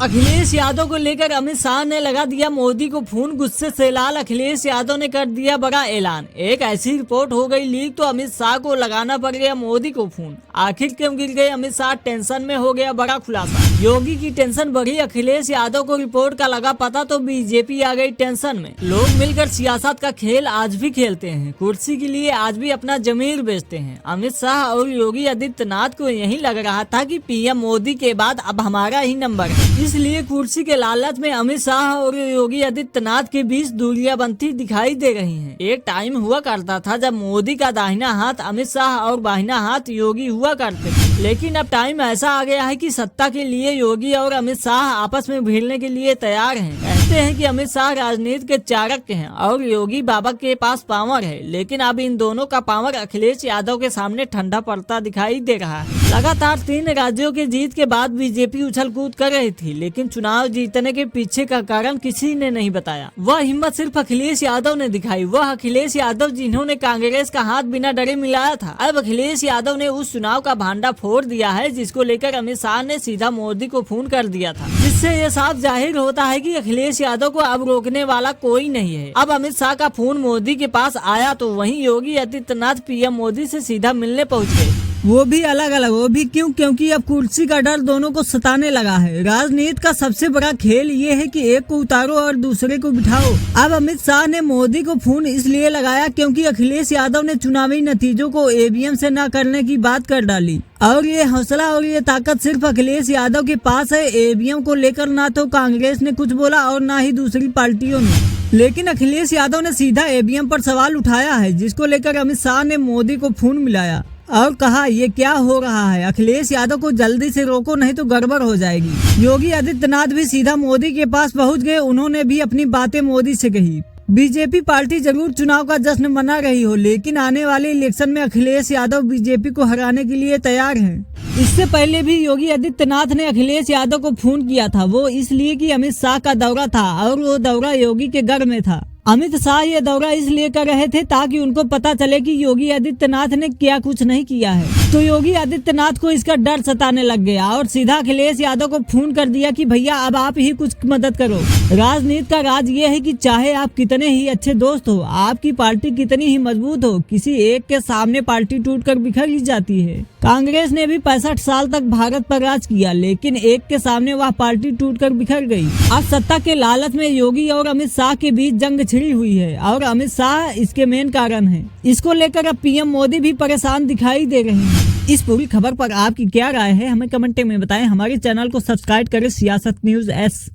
अखिलेश यादव को लेकर अमित शाह ने लगा दिया मोदी को फोन। गुस्से से लाल अखिलेश यादव ने कर दिया बड़ा ऐलान। एक ऐसी रिपोर्ट हो गई लीक तो अमित शाह को लगाना पड़ गया मोदी को फोन। आखिर क्यों गिर गए अमित शाह, टेंशन में हो गया बड़ा खुलासा। योगी की टेंशन बढ़ी, अखिलेश यादव को रिपोर्ट का लगा पता तो बीजेपी आ गई टेंशन में। लोग मिलकर सियासत का खेल आज भी खेलते हैं, कुर्सी के लिए आज भी अपना जमीर बेचते हैं। अमित शाह और योगी आदित्यनाथ को यही लग रहा था कि पीएम मोदी के बाद अब हमारा ही नंबर है, इसलिए कुर्सी के लालच में अमित शाह और योगी आदित्यनाथ के बीच दूरियां बनती दिखाई दे रही हैं। एक टाइम हुआ करता था जब मोदी का दाहिना हाथ अमित शाह और बाहिना हाथ योगी हुआ करते थे, लेकिन अब टाइम ऐसा आ गया है कि सत्ता के लिए योगी और अमित शाह आपस में भिड़ने के लिए तैयार हैं। कहते हैं कि अमित शाह राजनीति के चाणक्य हैं और योगी बाबा के पास पावर है, लेकिन अब इन दोनों का पावर अखिलेश यादव के सामने ठंडा पड़ता दिखाई दे रहा है। लगातार 3 राज्यों के जीत के बाद बीजेपी उछल कूद कर रही थी, लेकिन चुनाव जीतने के पीछे का कारण किसी ने नहीं बताया। वह हिम्मत सिर्फ अखिलेश यादव ने दिखाई। वह अखिलेश यादव जिन्होंने कांग्रेस का हाथ बिना डरे मिलाया था। अब अखिलेश यादव ने उस चुनाव का भांडा फोड़ दिया है जिसको लेकर अमित शाह ने सीधा मोदी को फोन कर दिया था, जिससे ये साफ जाहिर होता है कि अखिलेश यादव को अब रोकने वाला कोई नहीं है। अब अमित शाह का फोन मोदी के पास आया तो वहीं योगी आदित्यनाथ पीएम मोदी से सीधा मिलने पहुंच गए, वो भी अलग अलग। वो भी क्यों? क्योंकि अब कुर्सी का डर दोनों को सताने लगा है। राजनीति का सबसे बड़ा खेल ये है कि एक को उतारो और दूसरे को बिठाओ। अब अमित शाह ने मोदी को फोन इसलिए लगाया क्योंकि अखिलेश यादव ने चुनावी नतीजों को ईवीएम से न करने की बात कर डाली, और ये हौसला और ये ताकत सिर्फ अखिलेश यादव के पास है। ईवीएम को लेकर ना तो कांग्रेस ने कुछ बोला और ना ही दूसरी पार्टियों ने, लेकिन अखिलेश यादव ने सीधा ईवीएम पर सवाल उठाया है, जिसको लेकर अमित शाह ने मोदी को फोन मिलाया और कहा ये क्या हो रहा है, अखिलेश यादव को जल्दी से रोको नहीं तो गड़बड़ हो जाएगी। योगी आदित्यनाथ भी सीधा मोदी के पास पहुंच गए। उन्होंने भी अपनी बातें मोदी से कही। बीजेपी पार्टी जरूर चुनाव का जश्न मना रही हो, लेकिन आने वाले इलेक्शन में अखिलेश यादव बीजेपी को हराने के लिए तैयार हैं। इससे पहले भी योगी आदित्यनाथ ने अखिलेश यादव को फोन किया था, वो इसलिए कि अमित शाह का दौरा था और वो दौरा योगी के घर में था। अमित शाह ये दौरा इसलिए कर रहे थे ताकि उनको पता चले कि योगी आदित्यनाथ ने क्या कुछ नहीं किया है। तो योगी आदित्यनाथ को इसका डर सताने लग गया और सीधा अखिलेश यादव को फोन कर दिया कि भैया अब आप ही कुछ मदद करो। राजनीति का राज ये है कि चाहे आप कितने ही अच्छे दोस्त हो, आपकी पार्टी कितनी ही मजबूत हो, किसी एक के सामने पार्टी टूटकर बिखर ही जाती है। कांग्रेस ने भी 65 साल तक भारत पर राज किया, लेकिन एक के सामने वह पार्टी टूटकर बिखर गई। अब सत्ता के लालच में योगी और अमित शाह के बीच जंग छिड़ी हुई है और अमित शाह इसके मेन कारण हैं। इसको लेकर अब पीएम मोदी भी परेशान दिखाई दे रहे हैं। इस पूरी खबर पर आपकी क्या राय है, हमें कमेंट में बताएं। हमारे चैनल को सब्सक्राइब करें सियासत न्यूज़ एस।